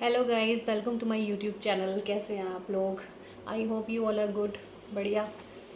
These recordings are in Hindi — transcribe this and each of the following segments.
Hello guys, welcome to my YouTube channel. कैसे हैं आप लोग? I hope you all are good. बढ़िया,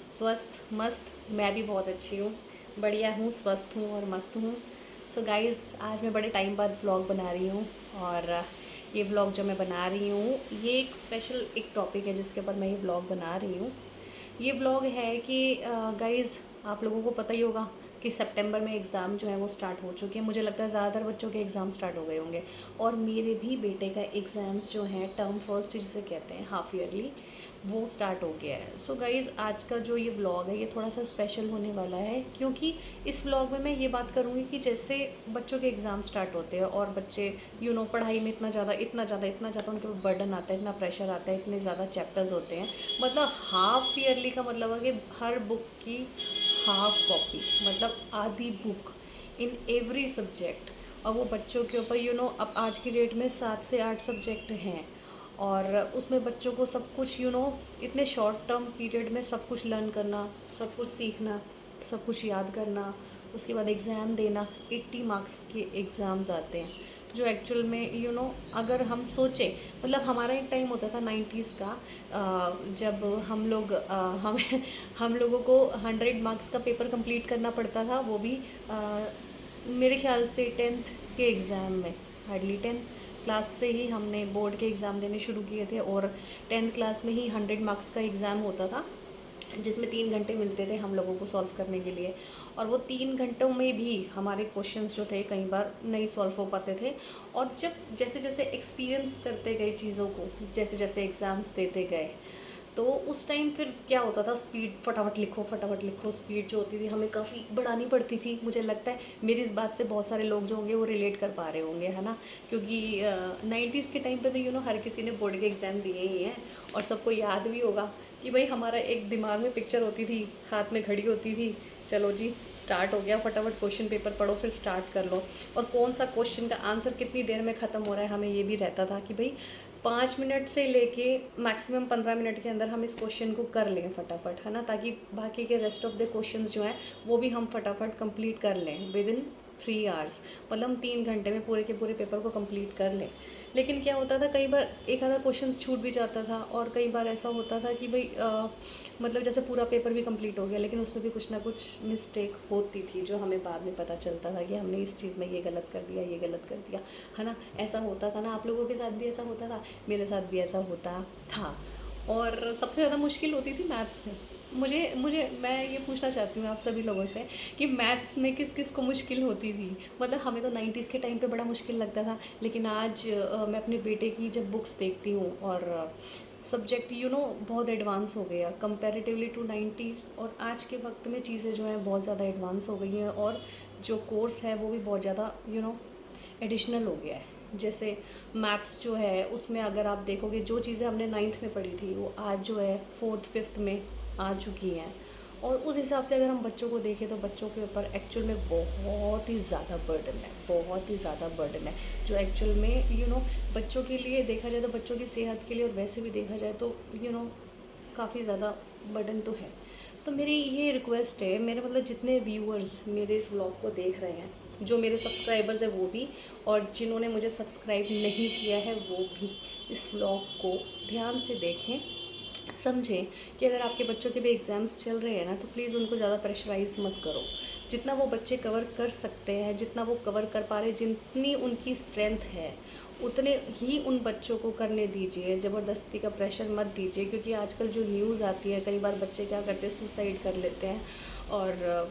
स्वस्थ, मस्त। मैं भी बहुत अच्छी हूँ, बढ़िया हूँ, स्वस्थ हूँ और मस्त हूँ। सो गाइस, आज मैं बड़े टाइम बाद व्लॉग बना रही हूँ। और ये व्लॉग जो मैं बना रही हूँ, ये एक स्पेशल एक टॉपिक है जिसके ऊपर मैं ये व्लॉग बना रही हूँ। ये व्लॉग है कि गाइस, आप लोगों को पता ही होगा कि सितंबर में एग्ज़ाम जो है वो स्टार्ट हो चुके हैं। मुझे लगता है ज़्यादातर बच्चों के एग्ज़ाम स्टार्ट हो गए होंगे। और मेरे भी बेटे का एग्ज़ाम्स जो हैं, टर्म फर्स्ट जिसे कहते हैं, हाफ ईयरली, वो स्टार्ट हो गया है। सो गाइज़, आज का जो ये व्लॉग है ये थोड़ा सा स्पेशल होने वाला है, क्योंकि इस व्लॉग में मैं ये बात करूँगी कि जैसे बच्चों के एग्ज़ाम स्टार्ट होते हैं और बच्चे पढ़ाई में इतना ज़्यादा उनके ऊपर बर्डन आता है, इतना प्रेशर आता है, इतने ज़्यादा चैप्टर्स होते हैं। मतलब हाफ ईयरली का मतलब है कि हर बुक की हाफ कॉपी, मतलब आधी बुक इन एवरी सब्जेक्ट। और वो बच्चों के ऊपर अब आज की डेट में 7 से 8 सब्जेक्ट हैं। और उसमें बच्चों को सब कुछ इतने शॉर्ट टर्म पीरियड में सब कुछ लर्न करना, सब कुछ सीखना, सब कुछ याद करना, उसके बाद एग्ज़ाम देना। 80 मार्क्स के एग्ज़ाम्स आते हैं, जो एक्चुअल में अगर हम सोचें, मतलब हमारा एक टाइम होता था 90s का, जब हम लोग हम लोगों को 100 मार्क्स का पेपर कंप्लीट करना पड़ता था, वो भी मेरे ख्याल से 10th के एग्ज़ाम में। हार्डली 10th क्लास से ही हमने बोर्ड के एग्ज़ाम देने शुरू किए थे, और 10th क्लास में ही 100 मार्क्स का एग्ज़ाम होता था, जिसमें 3 घंटे मिलते थे हम लोगों को सॉल्व करने के लिए। और वो 3 घंटों में भी हमारे क्वेश्चंस जो थे कई बार नहीं सॉल्व हो पाते थे। और जब जैसे जैसे एक्सपीरियंस करते गए चीज़ों को, जैसे जैसे एग्ज़ाम्स देते गए, तो उस टाइम फिर क्या होता था, स्पीड फटाफट लिखो, फटाफट लिखो। स्पीड जो होती थी हमें काफ़ी बढ़ानी पड़ती थी। मुझे लगता है मेरी इस बात से बहुत सारे लोग जो होंगे वो रिलेट कर पा रहे होंगे, है ना? क्योंकि 90s के टाइम पे तो हर किसी ने बोर्ड के एग्ज़ाम दिए ही हैं। और सबको याद भी होगा कि भाई हमारा एक दिमाग में पिक्चर होती थी, हाथ में घड़ी होती थी, चलो जी स्टार्ट हो गया, फटाफट क्वेश्चन पेपर पढ़ो, फिर स्टार्ट कर लो। और कौन सा क्वेश्चन का आंसर कितनी देर में ख़त्म हो रहा है, हमें ये भी रहता था कि भाई 5 मिनट से लेके मैक्सिमम 15 मिनट के अंदर हम इस क्वेश्चन को कर लें फटाफट, है ना? ताकि बाकी के रेस्ट ऑफ द क्वेश्चंस जो हैं वो भी हम फटाफट कंप्लीट कर लें विद इन 3 आवर्स। मतलब हम 3 घंटे में पूरे के पूरे पेपर को कंप्लीट कर लें। लेकिन क्या होता था, कई बार एक आधा क्वेश्चन छूट भी जाता था, और कई बार ऐसा होता था कि भाई मतलब जैसे पूरा पेपर भी कंप्लीट हो गया, लेकिन उसमें भी कुछ ना कुछ मिस्टेक होती थी, जो हमें बाद में पता चलता था कि हमने इस चीज़ में ये गलत कर दिया, ये गलत कर दिया, है ना? ऐसा होता था ना? आप लोगों के साथ भी ऐसा होता था, मेरे साथ भी ऐसा होता था। और सबसे ज़्यादा मुश्किल होती थी मैथ्स में। मुझे मुझे मैं ये पूछना चाहती हूँ आप सभी लोगों से कि मैथ्स में किस किस को मुश्किल होती थी? मतलब हमें तो 90s के टाइम पे बड़ा मुश्किल लगता था, लेकिन आज मैं अपने बेटे की जब बुक्स देखती हूँ, और सब्जेक्ट बहुत एडवांस हो गया कंपैरेटिवली टू 90s। और आज के वक्त में चीज़ें जो हैं बहुत ज़्यादा एडवांस हो गई हैं, और जो कोर्स है वो भी बहुत ज़्यादा एडिशनल हो गया है। जैसे मैथ्स जो है, उसमें अगर आप देखोगे, जो चीज़ें हमने 9th में पढ़ी थी वो आज जो है 4th 5th में आ चुकी हैं। और उस हिसाब से अगर हम बच्चों को देखें तो बच्चों के ऊपर एक्चुअल में बहुत ही ज़्यादा बर्डन है, बहुत ही ज़्यादा बर्डन है, जो एक्चुअल में बच्चों के लिए देखा जाए तो, बच्चों की सेहत के लिए, और वैसे भी देखा जाए तो काफ़ी ज़्यादा बर्डन तो है। तो मेरी ये रिक्वेस्ट है, मेरे मतलब जितने व्यूअर्स मेरे इस व्लॉग को देख रहे हैं, जो मेरे सब्सक्राइबर्स हैं वो भी, और जिन्होंने मुझे सब्सक्राइब नहीं किया है वो भी, इस व्लॉग को ध्यान से देखें, समझें कि अगर आपके बच्चों के भी एग्ज़ाम्स चल रहे हैं ना, तो प्लीज़ उनको ज़्यादा प्रेशराइज़ मत करो। जितना वो बच्चे कवर कर सकते हैं, जितना वो कवर कर पा रहे, जितनी उनकी स्ट्रेंथ है, उतने ही उन बच्चों को करने दीजिए। ज़बरदस्ती का प्रेशर मत दीजिए, क्योंकि आजकल जो न्यूज़ आती है, कई बार बच्चे क्या करते हैं, सुसाइड कर लेते हैं। और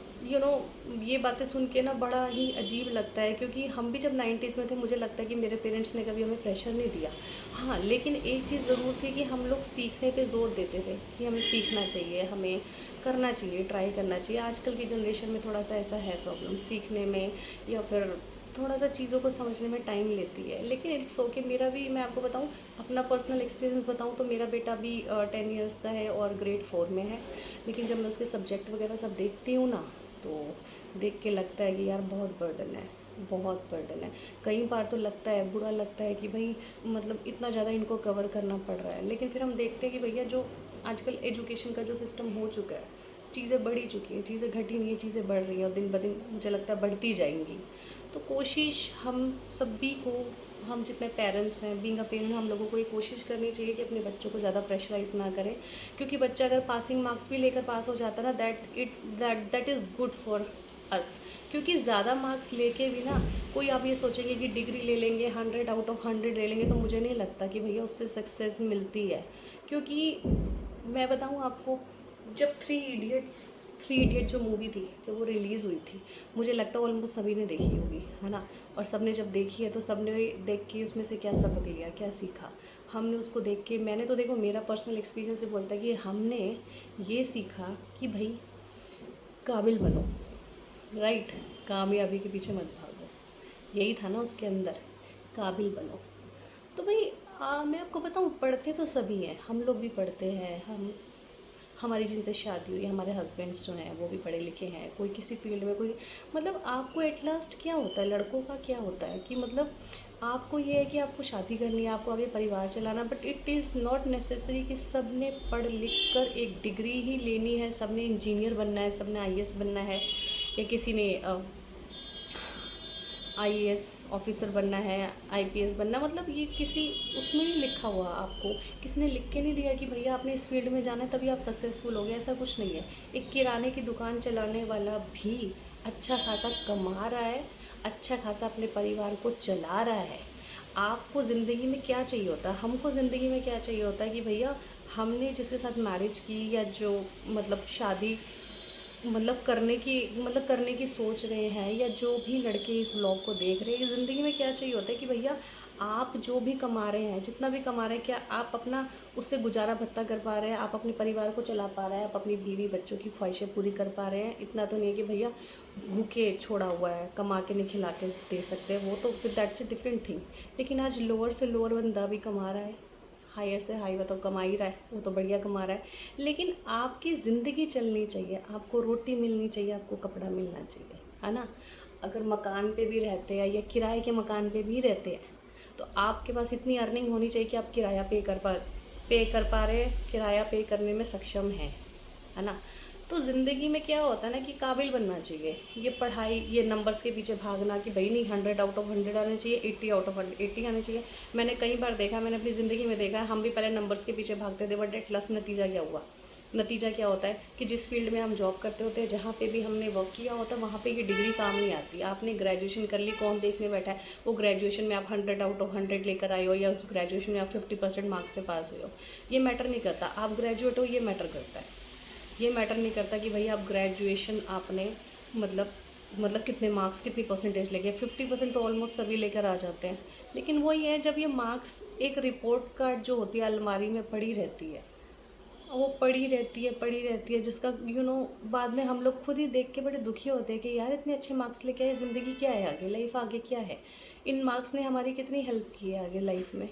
ये बातें सुन के ना बड़ा ही अजीब लगता है, क्योंकि हम भी जब 90s में थे, मुझे लगता है कि मेरे पेरेंट्स ने कभी हमें प्रेशर नहीं दिया। हाँ, लेकिन एक चीज़ ज़रूर थी कि हम लोग सीखने पे ज़ोर देते थे कि हमें सीखना चाहिए, हमें करना चाहिए, ट्राई करना चाहिए। आजकल की जनरेशन में थोड़ा सा ऐसा है प्रॉब्लम सीखने में, या फिर थोड़ा सा चीज़ों को समझने में टाइम लेती है। लेकिन इट्स ओके। मेरा भी, मैं आपको बताऊं, अपना पर्सनल एक्सपीरियंस बताऊं तो मेरा बेटा भी 10 ईयर्स का है और ग्रेड 4 में है। लेकिन जब मैं उसके सब्जेक्ट वगैरह सब देखती हूँ ना, तो देख के लगता है कि यार बहुत बर्डन है, बहुत बर्डन है। कई बार तो लगता है, बुरा लगता है कि भाई मतलब इतना ज़्यादा इनको कवर करना पड़ रहा है। लेकिन फिर हम देखते हैं कि भैया जो आजकल एजुकेशन का जो सिस्टम हो चुका है, चीज़ें बढ़ ही चुकी हैं, चीज़ें घटी नहीं है, चीज़ें बढ़ रही हैं, और दिन ब दिन मुझे लगता है बढ़ती जाएंगी। तो कोशिश हम सभी को हम जितने पेरेंट्स हैं, बीइंग अ पेरेंट, हम लोगों को ये कोशिश करनी चाहिए कि अपने बच्चों को ज़्यादा प्रेशराइज ना करें, क्योंकि बच्चा अगर पासिंग मार्क्स भी लेकर पास हो जाता है ना, that is good for us. क्योंकि ज़्यादा मार्क्स लेके भी ना, कोई आप ये सोचेंगे कि डिग्री ले लेंगे, 100 आउट ऑफ 100 ले लेंगे, तो मुझे नहीं लगता कि भैया उससे सक्सेस मिलती है। क्योंकि मैं बताऊँ आपको, जब थ्री इडियट जो मूवी थी, जब वो रिलीज़ हुई थी, मुझे लगता है ऑलमोस्ट सभी ने देखी होगी, है ना। और सबने जब देखी है तो सबने देख के उसमें से क्या सबक लिया, क्या सीखा। हमने उसको देख के, मैंने तो देखो, मेरा पर्सनल एक्सपीरियंस से बोलता है कि हमने ये सीखा कि भाई काबिल बनो, राइट, कामयाबी के पीछे मत भागो। यही था ना उसके अंदर, काबिल बनो। तो भाई मैं आपको बताऊँ, पढ़ते तो सभी हैं, हम लोग भी पढ़ते हैं, हमारी जिनसे शादी हुई, हमारे हस्बैंड्स जो हैं वो भी पढ़े लिखे हैं, कोई किसी फील्ड में, कोई मतलब आपको एट लास्ट क्या होता है, लड़कों का क्या होता है कि मतलब आपको ये है कि आपको शादी करनी है, आपको आगे परिवार चलाना, but it is not necessary कि सब ने पढ़ लिख कर एक डिग्री ही लेनी है, सब ने इंजीनियर बनना है, सब ने आईएएस बनना है, या किसी ने आईएएस ऑफिसर बनना है, आईपीएस बनना, मतलब ये किसी उसमें नहीं लिखा हुआ, आपको किसी ने लिख के नहीं दिया कि भैया आपने इस फील्ड में जाना है तभी आप सक्सेसफुल होगे, ऐसा कुछ नहीं है। एक किराने की दुकान चलाने वाला भी अच्छा खासा कमा रहा है, अच्छा खासा अपने परिवार को चला रहा है। आपको ज़िंदगी में क्या चाहिए होता है, हमको ज़िंदगी में क्या चाहिए होता है कि भैया हमने जिसके साथ मैरिज की, या जो मतलब शादी करने की सोच रहे हैं, या जो भी लड़के इस व्लॉग को देख रहे हैं, ज़िंदगी में क्या चाहिए होता है कि भैया आप जो भी कमा रहे हैं, जितना भी कमा रहे हैं, क्या आप अपना उससे गुजारा भत्ता कर पा रहे हैं, आप अपने परिवार को चला पा रहे हैं, आप अपनी बीवी बच्चों की ख्वाहिशें पूरी कर पा रहे हैं। इतना तो नहीं है कि भैया भूखे छोड़ा हुआ है, कमा के नहीं खिला के दे सकते, वो तो फिर दैट्स ए डिफरेंट थिंग। लेकिन आज लोअर से लोअर बंदा भी कमा रहा है, हायर से हाई वो तो कमा ही रहा है, वो तो बढ़िया कमा रहा है। लेकिन आपकी ज़िंदगी चलनी चाहिए, आपको रोटी मिलनी चाहिए, आपको कपड़ा मिलना चाहिए, है ना। अगर मकान पे भी रहते हैं, या किराए के मकान पे भी रहते हैं, तो आपके पास इतनी अर्निंग होनी चाहिए कि आप किराया पे कर पा रहे हैं, किराया पे करने में सक्षम हैं, है ना। तो ज़िंदगी में क्या होता है ना कि काबिल बनना चाहिए। ये पढ़ाई, ये नंबर्स के पीछे भागना कि भाई नहीं 100 आउट ऑफ 100 आने चाहिए, 80 आउट ऑफ 80 आने चाहिए। मैंने कई बार देखा, मैंने अपनी ज़िंदगी में देखा है, हम भी पहले नंबर्स के पीछे भागते थे, बट एट लास्ट नतीजा क्या हुआ। नतीजा क्या होता है कि जिस फील्ड में हम जॉब करते होते हैं, जहाँ पे भी हमने वर्क किया होता है, वहाँ पे ये डिग्री काम नहीं आती। आपने ग्रेजुएशन कर ली, कौन देखने बैठा है वो ग्रेजुएशन में आप 100 आउट ऑफ 100 लेकर आए हो, या उस ग्रेजुएशन में आप 50% मार्क्स से पास हुए हो, ये मैटर नहीं करता। आप ग्रेजुएट हो, ये मैटर करता है। ये मैटर नहीं करता कि भाई आप ग्रेजुएशन आपने कितने मार्क्स, कितनी परसेंटेज लेके। 50% तो ऑलमोस्ट सभी लेकर आ जाते हैं। लेकिन वही है, जब ये मार्क्स एक रिपोर्ट कार्ड जो होती है अलमारी में पड़ी रहती है, वो पड़ी रहती है, जिसका बाद में हम लोग खुद ही देख के बड़े दुखी होते हैं कि यार इतने अच्छे मार्क्स लेके आए, ज़िंदगी क्या है आगे, लाइफ आगे क्या है, इन मार्क्स ने हमारी कितनी हेल्प की है आगे लाइफ में।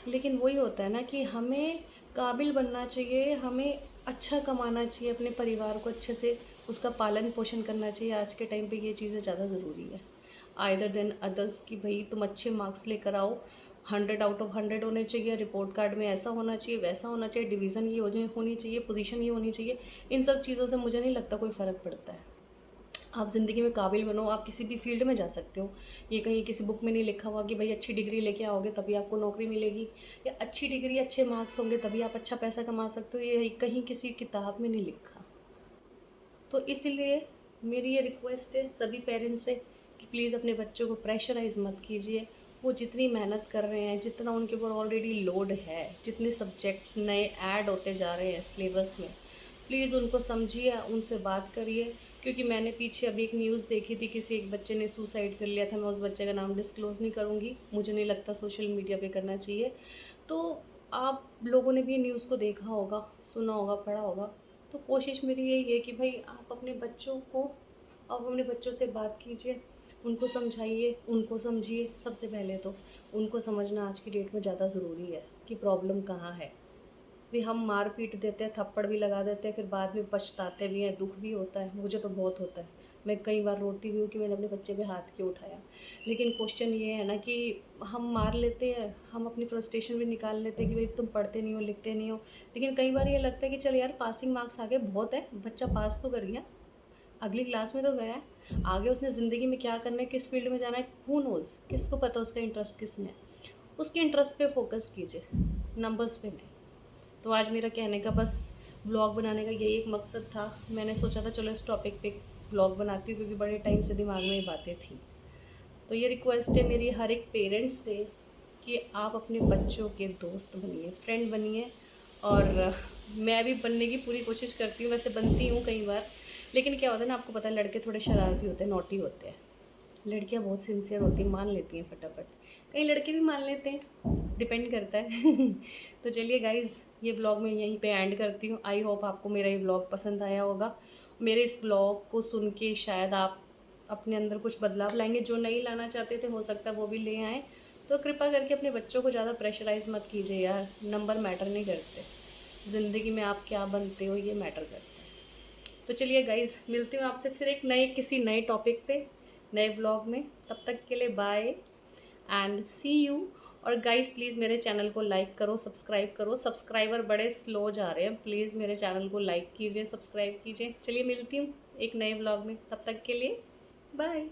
लेकिन वही होता है ना कि हमें काबिल बनना चाहिए, हमें अच्छा कमाना चाहिए, अपने परिवार को अच्छे से उसका पालन पोषण करना चाहिए। आज के टाइम पे ये चीज़ें ज़्यादा ज़रूरी है आइदर देन अदर्स, कि भाई तुम अच्छे मार्क्स लेकर आओ, 100 आउट ऑफ 100 होने चाहिए, रिपोर्ट कार्ड में ऐसा होना चाहिए, वैसा होना चाहिए, डिवीज़न ये होनी चाहिए, पोजीशन ये होनी चाहिए। इन सब चीज़ों से मुझे नहीं लगता कोई फ़र्क पड़ता है। आप ज़िंदगी में काबिल बनो, आप किसी भी फील्ड में जा सकते हो। ये कहीं किसी बुक में नहीं लिखा हुआ कि भाई अच्छी डिग्री लेके आओगे तभी आपको नौकरी मिलेगी, या अच्छी डिग्री अच्छे मार्क्स होंगे तभी आप अच्छा पैसा कमा सकते हो, ये कहीं किसी किताब में नहीं लिखा। तो इसलिए मेरी ये रिक्वेस्ट है सभी पेरेंट्स से कि प्लीज़ अपने बच्चों को प्रेशराइज़ मत कीजिए। वो जितनी मेहनत कर रहे हैं, जितना उनके ऊपर ऑलरेडी लोड है, जितने सब्जेक्ट्स नए ऐड होते जा रहे हैं सिलेबस में, प्लीज़ उनको समझिए, उनसे बात करिए। क्योंकि मैंने पीछे अभी एक न्यूज़ देखी थी, किसी एक बच्चे ने सुसाइड कर लिया था। मैं उस बच्चे का नाम डिस्क्लोज़ नहीं करूँगी, मुझे नहीं लगता सोशल मीडिया पे करना चाहिए। तो आप लोगों ने भी न्यूज़ को देखा होगा, सुना होगा, पढ़ा होगा। तो कोशिश मेरी यही है कि भाई आप अपने बच्चों से बात कीजिए, उनको समझाइए, उनको समझिए। सबसे पहले तो उनको समझना आज की डेट में ज़्यादा ज़रूरी है कि प्रॉब्लम कहाँ है। भी हम मार पीट देते हैं, थप्पड़ भी लगा देते हैं, फिर बाद में पछताते भी हैं, दुख भी होता है। मुझे तो बहुत होता है, मैं कई बार रोती भी हूँ कि मैंने अपने बच्चे पे हाथ क्यों उठाया। लेकिन क्वेश्चन ये है ना कि हम मार लेते हैं, हम अपनी फ्रस्ट्रेशन भी निकाल लेते हैं कि भाई तुम पढ़ते नहीं हो, लिखते नहीं हो। लेकिन कई बार ये लगता है कि चल यार पासिंग मार्क्स आ गए, बहुत है, बच्चा पास तो कर गया, अगली क्लास में तो गया है, आगे उसने ज़िंदगी में क्या करना है, किस फील्ड में जाना है, हु नोज़, किसको पता उसका इंटरेस्ट किस में है। उसके इंटरेस्ट पे फोकस कीजिए, नंबर्स पे नहीं। तो आज मेरा कहने का बस ब्लॉग बनाने का यही एक मकसद था। मैंने सोचा था चलो इस टॉपिक पे ब्लॉग बनाती हूँ, क्योंकि बड़े टाइम से दिमाग में ये बातें थी। तो ये रिक्वेस्ट है मेरी हर एक पेरेंट्स से कि आप अपने बच्चों के दोस्त बनिए, फ्रेंड बनिए। और मैं भी बनने की पूरी कोशिश करती हूँ, वैसे बनती हूँ कई बार, लेकिन क्या होता है ना, आपको पता है लड़के थोड़े शरारती होते हैं, नॉटी होते हैं। लड़कियां बहुत सिंसियर होती हैं, मान लेती हैं फटाफट। कई लड़के भी मान लेते हैं, डिपेंड करता है। तो चलिए गाइज़, ये ब्लॉग मैं यहीं पे एंड करती हूँ। आई होप आपको मेरा ये ब्लॉग पसंद आया होगा। मेरे इस ब्लॉग को सुन के शायद आप अपने अंदर कुछ बदलाव लाएंगे। जो नहीं लाना चाहते थे, हो सकता है वो भी ले आएँ। तो कृपा करके अपने बच्चों को ज़्यादा प्रेशराइज़ मत कीजिए यार, नंबर मैटर नहीं करते। ज़िंदगी में आप क्या बनते हो ये मैटर करता है। तो चलिए गाइज़, मिलती हूँ आपसे फिर एक किसी नए टॉपिक पे, नए ब्लॉग में। तब तक के लिए बाय एंड सी यू। और गाइज़ प्लीज़ मेरे चैनल को लाइक करो, सब्सक्राइब करो। सब्सक्राइबर बड़े स्लो जा रहे हैं, प्लीज़ मेरे चैनल को लाइक कीजिए, सब्सक्राइब कीजिए। चलिए मिलती हूँ एक नए ब्लॉग में, तब तक के लिए बाय।